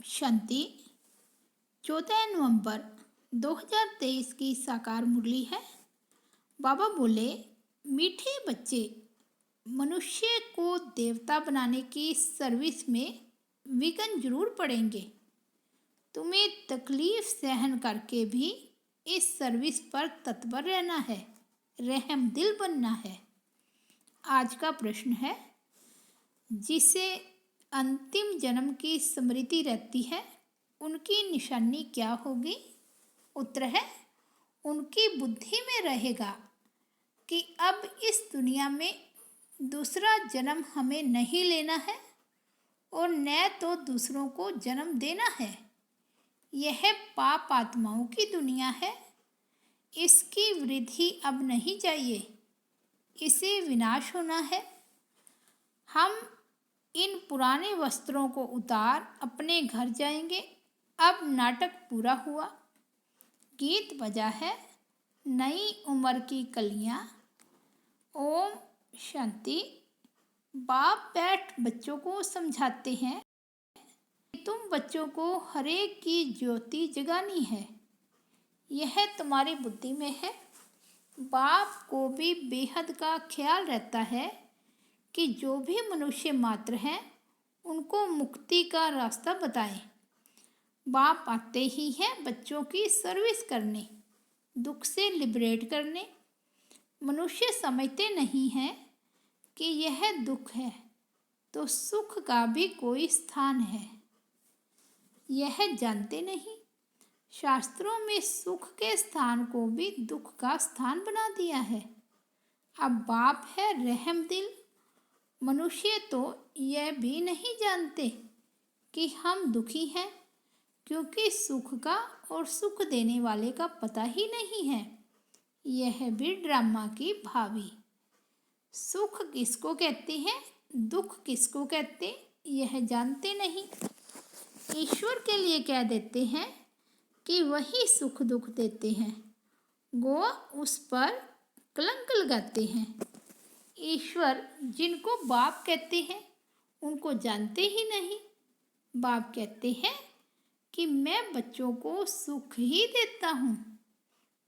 शांति 14 नवंबर 2023 की साकार मुरली है। बाबा बोले, मीठे बच्चे मनुष्य को देवता बनाने की सर्विस में विघ्न जरूर पड़ेंगे। तुम्हें तकलीफ सहन करके भी इस सर्विस पर तत्पर रहना है, रहम दिल बनना है। आज का प्रश्न है, जिसे अंतिम जन्म की स्मृति रहती है उनकी निशानी क्या होगी? उत्तर है, उनकी बुद्धि में रहेगा कि अब इस दुनिया में दूसरा जन्म हमें नहीं लेना है और न तो दूसरों को जन्म देना है। यह पाप आत्माओं की दुनिया है, इसकी वृद्धि अब नहीं चाहिए, इसे विनाश होना है। हम इन पुराने वस्त्रों को उतार अपने घर जाएंगे। अब नाटक पूरा हुआ, गीत बजा है, नई उम्र की कलियां। ओम शांति। बाप बैठ बच्चों को समझाते हैं कि तुम बच्चों को हरेक की ज्योति जगानी है, यह तुम्हारी बुद्धि में है। बाप को भी बेहद का ख्याल रहता है कि जो भी मनुष्य मात्र हैं उनको मुक्ति का रास्ता बताएं। बाप आते ही हैं बच्चों की सर्विस करने, दुख से लिबरेट करने। मनुष्य समझते नहीं हैं कि यह दुख है तो सुख का भी कोई स्थान है, यह जानते नहीं। शास्त्रों में सुख के स्थान को भी दुख का स्थान बना दिया है। अब बाप है रहम दिल। मनुष्य तो यह भी नहीं जानते कि हम दुखी हैं, क्योंकि सुख का और सुख देने वाले का पता ही नहीं है। यह भी ड्रामा की भावी। सुख किसको कहते हैं, दुख किसको कहते, यह जानते नहीं। ईश्वर के लिए कह देते हैं कि वही सुख दुख देते हैं, गो उस पर कलंक लगाते हैं। ईश्वर जिनको बाप कहते हैं उनको जानते ही नहीं। बाप कहते हैं कि मैं बच्चों को सुख ही देता हूँ।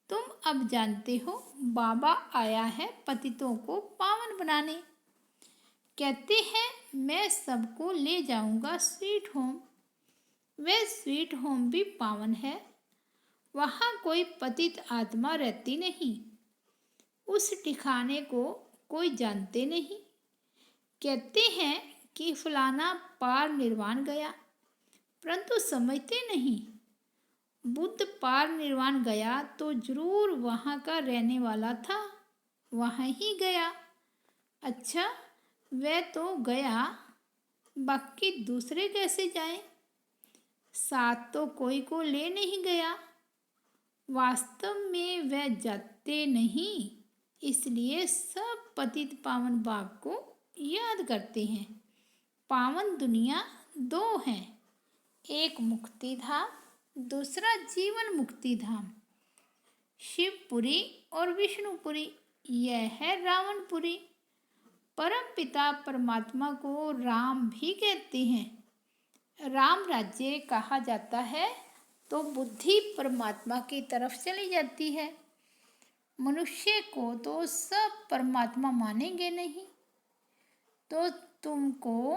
तुम अब जानते हो बाबा आया है पतितों को पावन बनाने। कहते हैं मैं सबको ले जाऊंगा स्वीट होम। वह स्वीट होम भी पावन है, वहाँ कोई पतित आत्मा रहती नहीं। उस ठिकाने को कोई जानते नहीं। कहते हैं कि फलाना पार निर्वाण गया, परंतु समझते नहीं। बुद्ध पार निर्वाण गया तो जरूर वहाँ का रहने वाला था, वहाँ ही गया। अच्छा, वह तो गया, बाकी दूसरे कैसे जाएं? साथ तो कोई को ले नहीं गया। वास्तव में वह जाते नहीं, इसलिए सब पतित पावन बाप को याद करते हैं। पावन दुनिया दो हैं, एक मुक्ति धाम, दूसरा जीवन मुक्ति धाम। शिवपुरी और विष्णुपुरी, यह है रावणपुरी। परम पिता परमात्मा को राम भी कहते हैं। राम राज्य कहा जाता है तो बुद्धि परमात्मा की तरफ चली जाती है। मनुष्य को तो सब परमात्मा मानेंगे नहीं, तो तुमको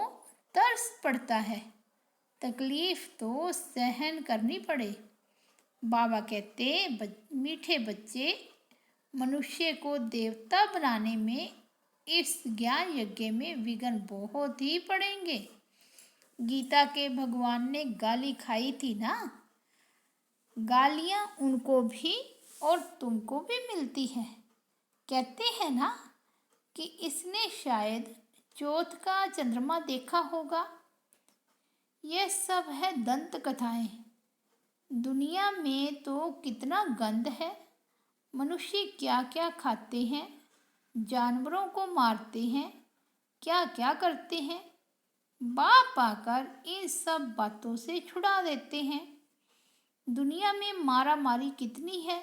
तरस पड़ता है, तकलीफ तो सहन करनी पड़े। बाबा कहते मीठे बच्चे मनुष्य को देवता बनाने में इस ज्ञान यज्ञ में विघ्न बहुत ही पड़ेंगे। गीता के भगवान ने गाली खाई थी ना, गालियाँ उनको भी और तुमको भी मिलती है। कहते हैं ना कि इसने शायद चौथ का चंद्रमा देखा होगा। यह सब है दंत कथाएं। दुनिया में तो कितना गंद है। मनुष्य क्या क्या खाते हैं, जानवरों को मारते हैं, क्या क्या करते हैं। बाप आकर इन सब बातों से छुड़ा देते हैं। दुनिया में मारा मारी कितनी है,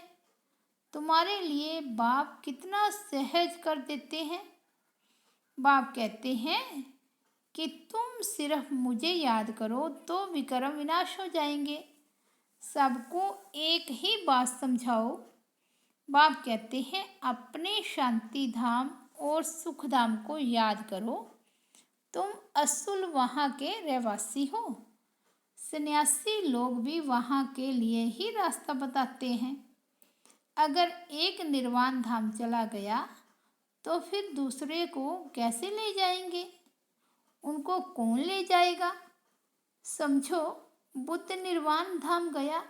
तुम्हारे लिए बाप कितना सहज कर देते हैं। बाप कहते हैं कि तुम सिर्फ मुझे याद करो तो विक्रम विनाश हो जाएंगे। सबको एक ही बात समझाओ। बाप कहते हैं अपने शांति धाम और सुख धाम को याद करो। तुम असल वहाँ के रहवासी हो। सन्यासी लोग भी वहाँ के लिए ही रास्ता बताते हैं। अगर एक निर्वाण धाम चला गया तो फिर दूसरे को कैसे ले जाएंगे? उनको कौन ले जाएगा? समझो, बुद्ध निर्वाण धाम गया,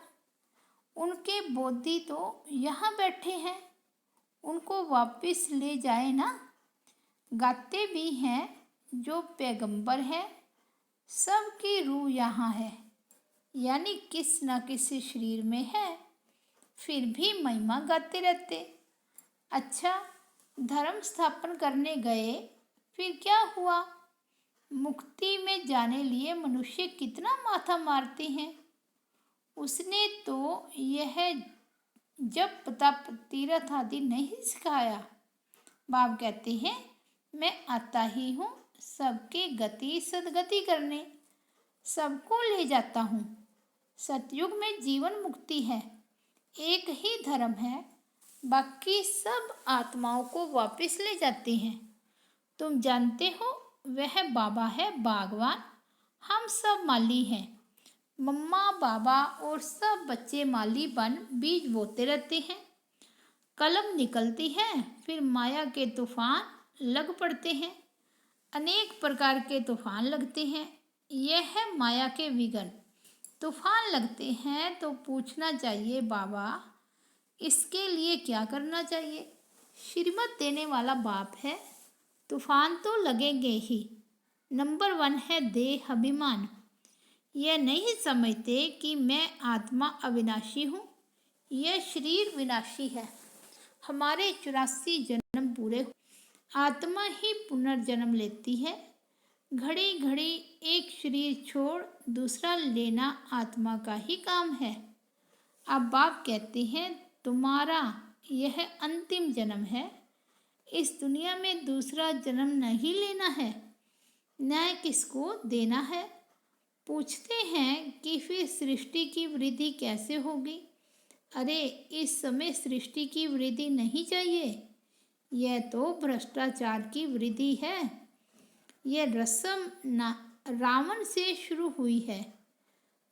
उनके बोधि तो यहाँ बैठे हैं, उनको वापस ले जाए ना। गाते भी हैं जो पैगंबर है, सबकी रूह यहाँ है, यानी किस न किसी शरीर में है, फिर भी महिमा गाते रहते। अच्छा, धर्म स्थापन करने गए, फिर क्या हुआ? मुक्ति में जाने लिए मनुष्य कितना माथा मारते हैं। उसने तो यह जप तप तीर्थ आदि नहीं सिखाया। बाप कहते हैं मैं आता ही हूँ सबके गति सदगति करने, सबको ले जाता हूँ। सतयुग में जीवन मुक्ति है, एक ही धर्म है, बाकी सब आत्माओं को वापस ले जाते हैं। तुम जानते हो वह बाबा है बागवान, हम सब माली हैं। मम्मा बाबा और सब बच्चे माली बन बीज बोते रहते हैं। कलम निकलती है, फिर माया के तूफान लग पड़ते हैं। अनेक प्रकार के तूफान लगते हैं, यह है माया के विघ्न। तूफान लगते हैं तो पूछना चाहिए बाबा इसके लिए क्या करना चाहिए? श्रीमत देने वाला बाप है, तूफान तो लगेंगे ही। नंबर 1 है देह अभिमान। यह नहीं समझते कि मैं आत्मा अविनाशी हूँ, यह शरीर विनाशी है। हमारे 84 जन्म पूरे, आत्मा ही पुनर्जन्म लेती है। घड़ी घड़ी एक शरीर छोड़ दूसरा लेना आत्मा का ही काम है। अब बाप कहते हैं तुम्हारा यह अंतिम जन्म है, इस दुनिया में दूसरा जन्म नहीं लेना है, न किसको देना है। पूछते हैं कि फिर सृष्टि की वृद्धि कैसे होगी? अरे इस समय सृष्टि की वृद्धि नहीं चाहिए, यह तो भ्रष्टाचार की वृद्धि है। यह रस्म रावण से शुरू हुई है।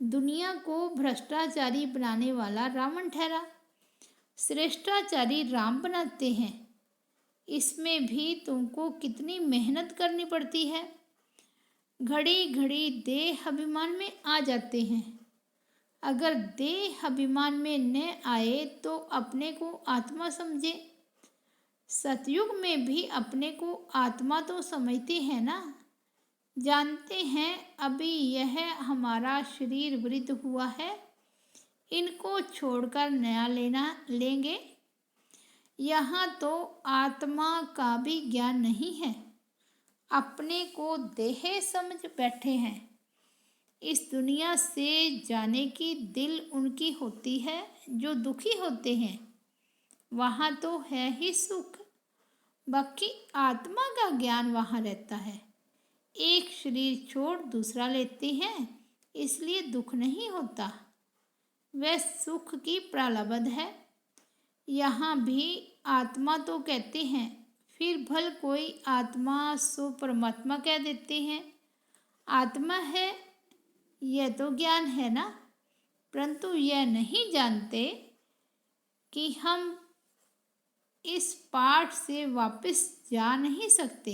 दुनिया को भ्रष्टाचारी बनाने वाला रावण ठहरा, श्रेष्ठाचारी राम बनाते हैं। इसमें भी तुमको कितनी मेहनत करनी पड़ती है। घड़ी घड़ी देह अभिमान में आ जाते हैं। अगर देह अभिमान में न आए तो अपने को आत्मा समझे। सतयुग में भी अपने को आत्मा तो समझते हैं ना, जानते हैं अभी यह हमारा शरीर वृद्ध हुआ है, इनको छोड़कर नया लेंगे। यहाँ तो आत्मा का भी ज्ञान नहीं है, अपने को देह समझ बैठे हैं। इस दुनिया से जाने की दिल उनकी होती है जो दुखी होते हैं, वहाँ तो है ही सुख, बाकी आत्मा का ज्ञान वहाँ रहता है। एक शरीर छोड़ दूसरा लेते हैं, इसलिए दुख नहीं होता, वह सुख की प्रालब्ध है। यहाँ भी आत्मा तो कहते हैं, फिर भल कोई आत्मा सो परमात्मा कह देते हैं। आत्मा है यह तो ज्ञान है ना, परंतु यह नहीं जानते कि हम इस पाठ से वापस जा नहीं सकते।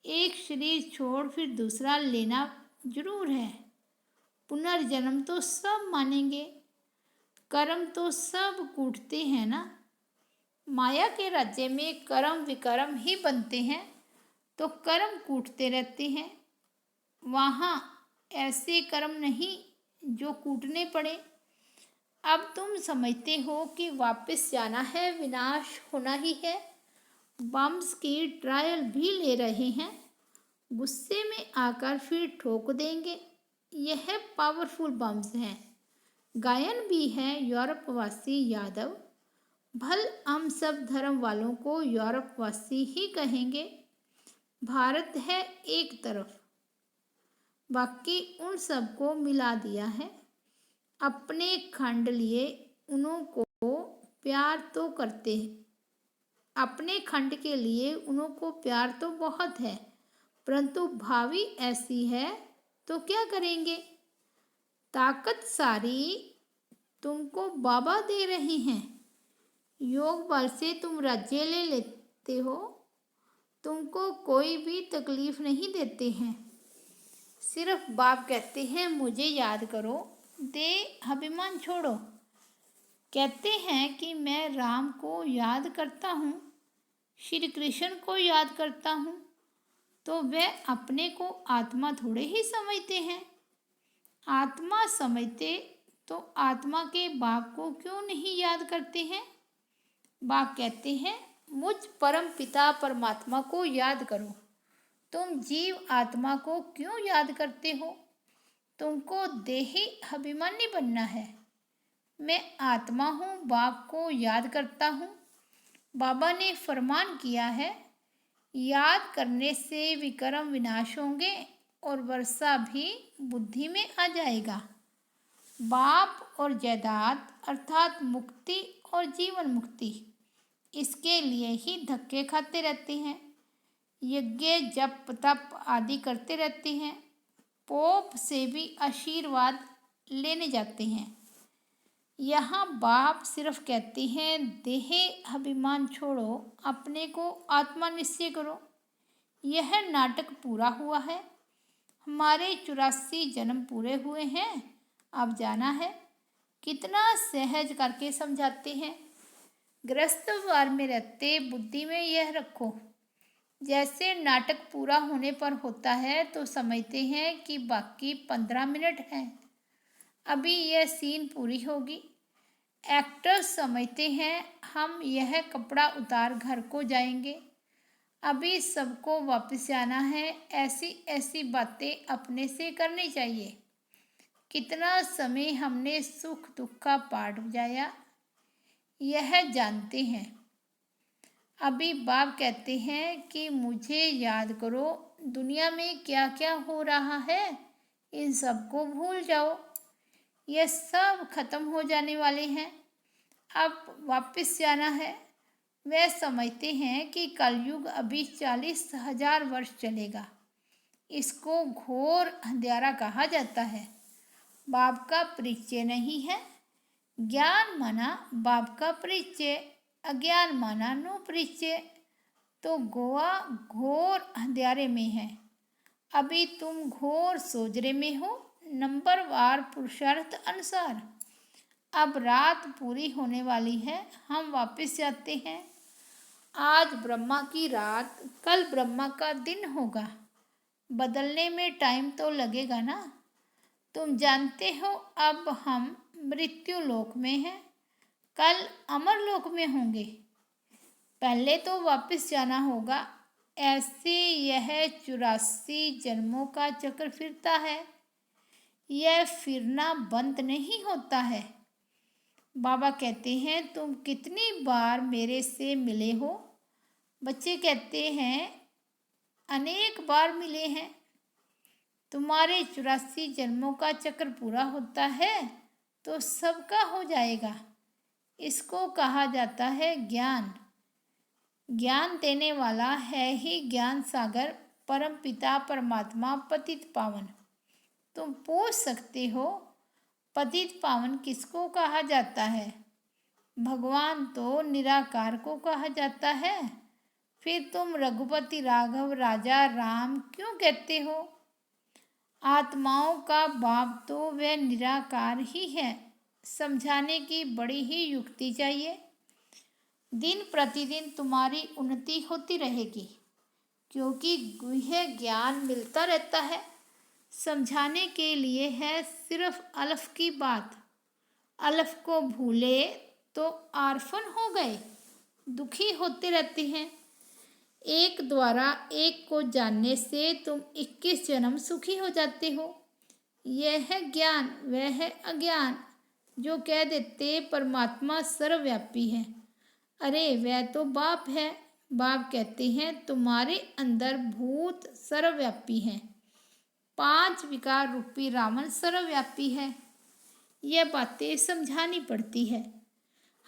एक शरीर छोड़ फिर दूसरा लेना जरूर है। पुनर्जन्म तो सब मानेंगे, कर्म तो सब कूटते हैं ना। माया के राज्य में कर्म विकर्म ही बनते हैं, तो कर्म कूटते रहते हैं। वहाँ ऐसे कर्म नहीं जो कूटने पड़े। अब तुम समझते हो कि वापस जाना है, विनाश होना ही है। बम्स की ट्रायल भी ले रहे हैं, गुस्से में आकर फिर ठोक देंगे। यह पावरफुल बम्स हैं। गायन भी है यूरोपवासी यादव, भल हम सब धर्म वालों को यूरोपवासी ही कहेंगे। भारत है एक तरफ, बाकी उन सबको मिला दिया है। अपने खंड लिए उन्हों को प्यार तो करते हैं, अपने खंड के लिए उन्हों को प्यार तो बहुत है, परंतु भावी ऐसी है तो क्या करेंगे। ताकत सारी तुमको बाबा दे रहे हैं, योग बल से तुम राज्य ले लेते हो, तुमको कोई भी तकलीफ नहीं देते हैं। सिर्फ बाप कहते हैं मुझे याद करो, देह अभिमान छोड़ो। कहते हैं कि मैं राम को याद करता हूँ, श्री कृष्ण को याद करता हूँ, तो वे अपने को आत्मा थोड़े ही समझते हैं। आत्मा समझते तो आत्मा के बाप को क्यों नहीं याद करते हैं। बाप कहते हैं मुझ परम पिता परमात्मा को याद करो। तुम जीव आत्मा को क्यों याद करते हो। तुमको देही अभिमानी बनना है। मैं आत्मा हूँ, बाप को याद करता हूँ। बाबा ने फरमान किया है, याद करने से विक्रम विनाश होंगे और वर्षा भी बुद्धि में आ जाएगा। बाप और जायदाद अर्थात मुक्ति और जीवन मुक्ति, इसके लिए ही धक्के खाते रहते हैं। यज्ञ जप तप आदि करते रहते हैं। पोप से भी आशीर्वाद लेने जाते हैं। यहाँ बाप सिर्फ कहते हैं देह अभिमान छोड़ो, अपने को आत्मा निश्चय करो। यह नाटक पूरा हुआ है। हमारे 84 जन्म पूरे हुए हैं, अब जाना है। कितना सहज करके समझाते हैं। गृहस्थवार में रहते बुद्धि में यह रखो, जैसे नाटक पूरा होने पर होता है तो समझते हैं कि बाकी 15 मिनट हैं, अभी यह सीन पूरी होगी। एक्टर्स समझते हैं हम यह कपड़ा उतार घर को जाएंगे, अभी सबको वापस जाना है। ऐसी ऐसी बातें अपने से करनी चाहिए। कितना समय हमने सुख दुख का पाठ बजाया, यह जानते हैं। अभी बाप कहते हैं कि मुझे याद करो, दुनिया में क्या क्या हो रहा है इन सबको भूल जाओ, यह सब खत्म हो जाने वाले हैं, अब वापस जाना है। वे समझते हैं कि कलयुग अभी 40,000 वर्ष चलेगा। इसको घोर अंधेरा कहा जाता है। बाप का परिचय नहीं है। ज्ञान माना बाप का परिचय, अज्ञान माना नो परिचय, तो गोवा घोर अंधेरे में है। अभी तुम घोर सोजरे में हो, नंबरवार पुरुषार्थ अनुसार। अब रात पूरी होने वाली है, हम वापस जाते हैं। आज ब्रह्मा की रात, कल ब्रह्मा का दिन होगा। बदलने में टाइम तो लगेगा ना। तुम जानते हो अब हम मृत्यु लोक में हैं, कल अमर लोक में होंगे। पहले तो वापस जाना होगा। ऐसे यह 84 जन्मों का चक्र फिरता है। यह फिरना बंद नहीं होता है। बाबा कहते हैं तुम कितनी बार मेरे से मिले हो। बच्चे कहते हैं अनेक बार मिले हैं। तुम्हारे 84 जन्मों का चक्र पूरा होता है तो सबका हो जाएगा। इसको कहा जाता है ज्ञान। ज्ञान देने वाला है ही ज्ञान सागर, परम पिता परमात्मा पतित पावन। तुम पूछ सकते हो पतित पावन किसको कहा जाता है। भगवान तो निराकार को कहा जाता है। फिर तुम रघुपति राघव राजा राम क्यों कहते हो। आत्माओं का बाप तो वह निराकार ही है। समझाने की बड़ी ही युक्ति चाहिए। दिन प्रतिदिन तुम्हारी उन्नति होती रहेगी, क्योंकि गुह्य ज्ञान मिलता रहता है। समझाने के लिए है सिर्फ अलफ की बात। अलफ को भूले तो आरफन हो गए, दुखी होते रहते हैं। एक द्वारा एक को जानने से तुम 21 जन्म सुखी हो जाते हो। यह है ज्ञान, वह है अज्ञान जो कह देते परमात्मा सर्वव्यापी है। अरे वह तो बाप है। बाप कहते हैं तुम्हारे अंदर भूत सर्वव्यापी हैं। 5 विकार रूपी रावण सर्वव्यापी है। यह बातें समझानी पड़ती है।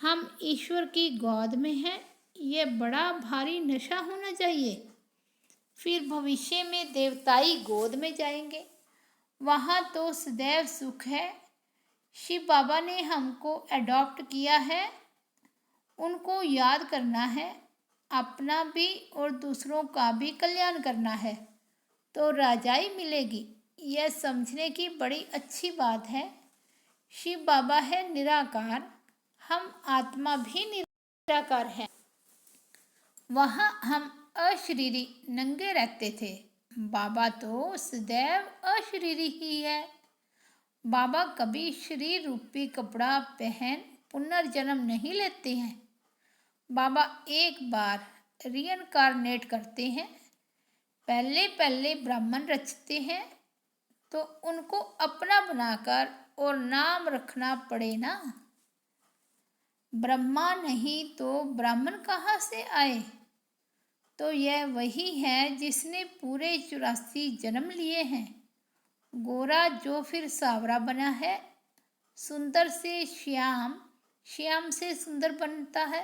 हम ईश्वर की गोद में हैं, यह बड़ा भारी नशा होना चाहिए। फिर भविष्य में देवताई गोद में जाएंगे, वहाँ तो सदैव सुख है। शिव बाबा ने हमको अडॉप्ट किया है, उनको याद करना है, अपना भी और दूसरों का भी कल्याण करना है, तो राजाई मिलेगी। यह समझने की बड़ी अच्छी बात है। शिव बाबा है निराकार, हम आत्मा भी निराकार हैं। वहाँ हम अशरीरी नंगे रहते थे, बाबा तो सदैव अशरीरी ही है। बाबा कभी शरीर रूपी कपड़ा पहन पुनर्जन्म नहीं लेते हैं। बाबा एक बार रियनकारनेट करते हैं। पहले पहले ब्राह्मण रचते हैं, तो उनको अपना बनाकर और नाम रखना पड़े ना। ब्रह्मा नहीं तो ब्राह्मण कहाँ से आए? तो यह वही है जिसने पूरे 84 जन्म लिए हैं। गोरा जो फिर सावरा बना है, सुंदर से श्याम, श्याम से सुंदर बनता है।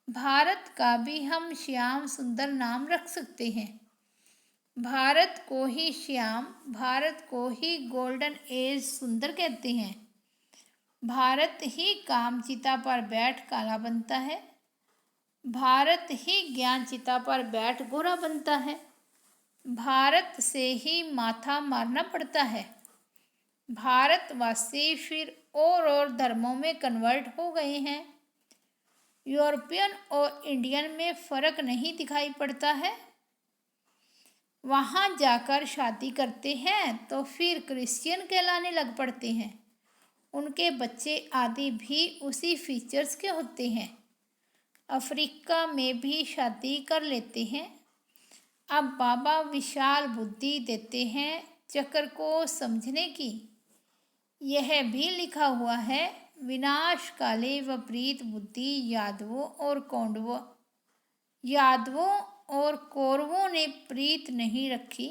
भारत का भी हम श्याम सुंदर नाम रख सकते हैं। भारत को ही श्याम, भारत को ही गोल्डन एज सुंदर कहते हैं। भारत ही काम चिता पर बैठ काला बनता है। भारत ही ज्ञान चिता पर बैठ गोरा बनता है। भारत से ही माथा मारना पड़ता है। भारतवासी फिर और धर्मों में कन्वर्ट हो गए हैं। यूरोपियन और इंडियन में फ़र्क नहीं दिखाई पड़ता है। वहाँ जाकर शादी करते हैं तो फिर क्रिश्चियन कहलाने लग पड़ते हैं। उनके बच्चे आदि भी उसी फीचर्स के होते हैं। अफ्रीका में भी शादी कर लेते हैं। अब बाबा विशाल बुद्धि देते हैं चक्र को समझने की। यह भी लिखा हुआ है, विनाश काले विपरीत बुद्धि यादवों और कौरवों ने प्रीत नहीं रखी।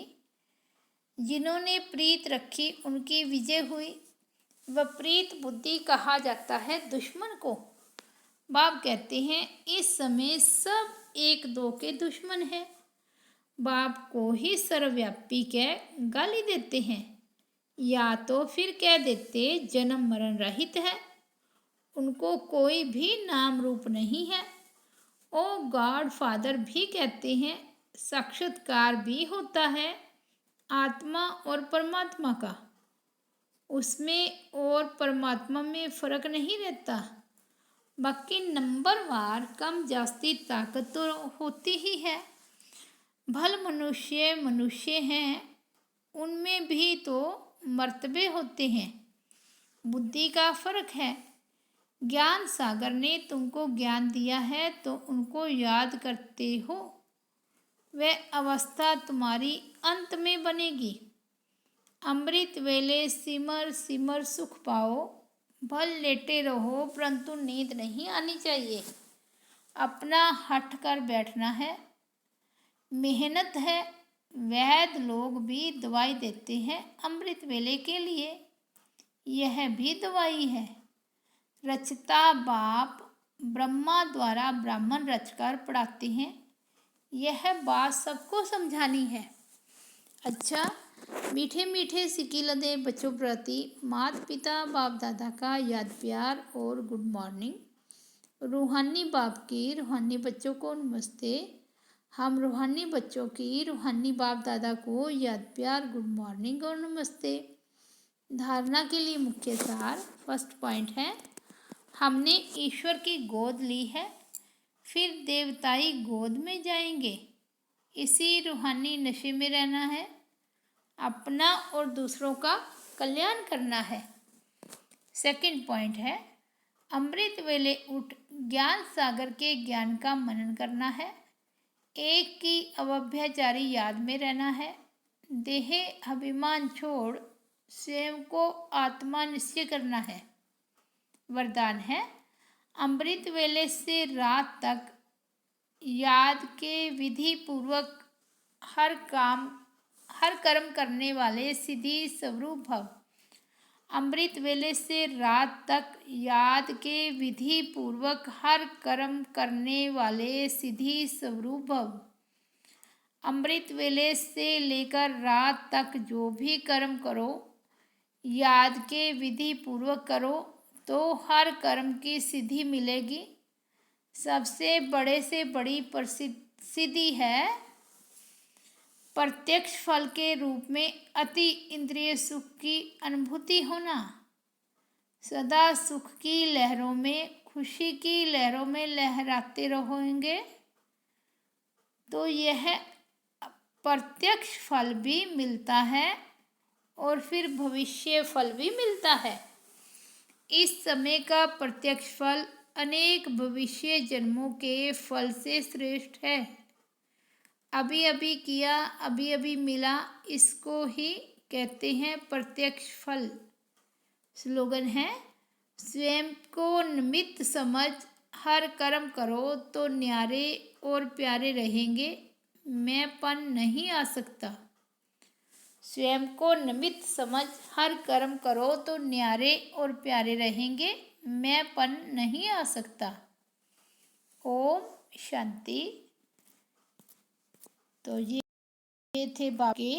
जिन्होंने प्रीत रखी उनकी विजय हुई। विपरीत बुद्धि कहा जाता है दुश्मन को। बाप कहते हैं इस समय सब एक दो के दुश्मन हैं। बाप को ही सर्वव्यापी कह गाली देते हैं, या तो फिर कह देते जन्म मरण रहित है, उनको कोई भी नाम रूप नहीं है। ओ गॉड फादर भी कहते हैं, साक्षात्कार भी होता है आत्मा और परमात्मा का, उसमें और परमात्मा में फ़र्क नहीं रहता। बाकी नंबरवार कम जास्ती ताकत तो होती ही है। भल मनुष्य मनुष्य हैं, उनमें भी तो मर्तबे होते हैं। बुद्धि का फर्क है। ज्ञान सागर ने तुमको ज्ञान दिया है तो उनको याद करते हो। वह अवस्था तुम्हारी अंत में बनेगी। अमृत वेले सिमर सिमर सुख पाओ। भल लेटे रहो परंतु नींद नहीं आनी चाहिए। अपना हट कर बैठना है। मेहनत है। वैद्य लोग भी दवाई देते हैं अमृत वेले के लिए, यह भी दवाई है। रचता बाप ब्रह्मा द्वारा ब्राह्मण रचकर पढ़ाते हैं। यह बात सबको समझानी है। अच्छा, मीठे मीठे सिक्की लदे बच्चों प्रति माता पिता बाप दादा का याद प्यार और गुड मॉर्निंग। रूहानी बाप की रूहानी बच्चों को नमस्ते। हम रूहानी बच्चों की रूहानी बाप दादा को याद प्यार गुड मॉर्निंग और नमस्ते। धारणा के लिए मुख्य सार। फर्स्ट पॉइंट है, हमने ईश्वर की गोद ली है, फिर देवताई गोद में जाएंगे। इसी रूहानी नशे में रहना है, अपना और दूसरों का कल्याण करना है। सेकंड पॉइंट है, अमृत वेले उठ ज्ञान सागर के ज्ञान का मनन करना है। एक की अव्यभिचारी याद में रहना है। देह अभिमान छोड़ स्वयं को आत्मा निश्चय करना है। वरदान है, अमृत वेले से रात तक याद के विधि पूर्वक हर कर्म करने वाले सिद्धि स्वरूप भव। अमृत वेले से रात तक याद के विधि पूर्वक हर कर्म करने वाले सिद्धि स्वरूप भव। अमृत वेले से लेकर रात तक जो भी कर्म करो, याद के विधि पूर्वक करो तो हर कर्म की सिद्धि मिलेगी। सबसे बड़े से बड़ी सिद्धि है प्रत्यक्ष फल के रूप में अति इंद्रिय सुख की अनुभूति होना। सदा सुख की लहरों में, खुशी की लहरों में लहराते रहोगे तो यह प्रत्यक्ष फल भी मिलता है और फिर भविष्य फल भी मिलता है। इस समय का प्रत्यक्ष फल अनेक भविष्य जन्मों के फल से श्रेष्ठ है। अभी अभी किया, अभी अभी मिला, इसको ही कहते हैं प्रत्यक्ष फल। स्लोगन है, स्वयं को निमित्त समझ हर कर्म करो तो न्यारे और प्यारे रहेंगे, मैंपन नहीं आ सकता। स्वयं को निमित्त समझ हर कर्म करो तो न्यारे और प्यारे रहेंगे, मैंपन नहीं आ सकता। ओम शांति। तो ये थे बाबा के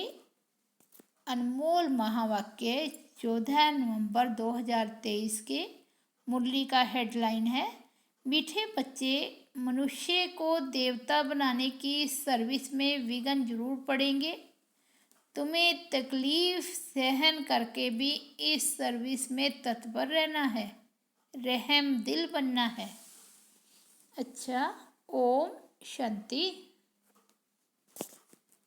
अनमोल महावाक्य 14 नवंबर 2023 के। मुरली का हेडलाइन है, मीठे बच्चे मनुष्य को देवता बनाने की सर्विस में विघ्न जरूर पड़ेंगे। तुम्हें तकलीफ सहन करके भी इस सर्विस में तत्पर रहना है, रहम दिल बनना है। अच्छा, ओम शांति।